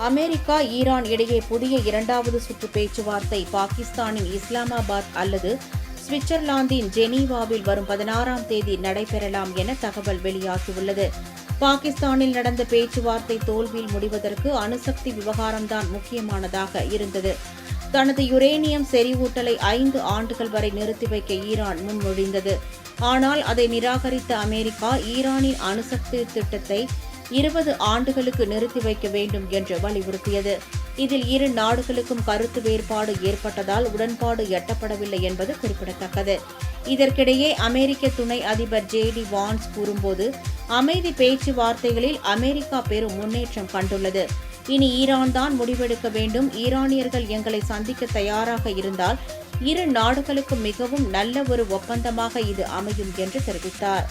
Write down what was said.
America Iran இடையே புதிய இரண்டாவது சுற்று பேச்சுவார்த்தை பாகிஸ்தானின் இஸ்லாமாபாத் அல்லது சுவிட்சர்லாந்தின் ஜெனீவாவில் வரும் 16ஆம் தேதி நடைபெறலாம் என தகவல் வெளியாகியுள்ளது. பாகிஸ்தானில் நடந்த பேச்சுவார்த்தை தோல்வியில் முடிவதற்கு அணுசக்தி விவகாரம்தான் முக்கியமானதாக இருந்தது. தனது யுரேனியம் செறிவூட்டலை 5 ஆண்டுகள் வரை நிறுத்தி வைக்க ஈரான் முன்மொழிந்தது. ஆனால் அதை நிராகரித்த அமெரிக்கா ஈரானின் அணுசக்தி திட்டத்தை 20 ஆண்டுகளுக்கு நிறுத்தி வைக்க வேண்டும் என்று வலியுறுத்தியது. இதில் இரு நாடுகளுக்கும் கருத்து வேறுபாடு ஏற்பட்டதால் உடன்பாடு எட்டப்படவில்லை என்பது குறிப்பிடத்தக்கது. இதற்கிடையே அமெரிக்க துணை அதிபர் ஜே.டி. வான்ஸ் கூறும்போது, அமைதி பேச்சுவார்த்தைகளில் அமெரிக்கா பெரும் முன்னேற்றம் கண்டுள்ளது. இனி ஈரான் தான் முடிவெடுக்க வேண்டும். ஈரானியர்கள் எங்களை சந்திக்க தயாராக இருந்தால் இரு நாடுகளுக்கும் மிகவும் நல்ல ஒரு ஒப்பந்தமாக இது அமையும் என்று தெரிவித்தார்.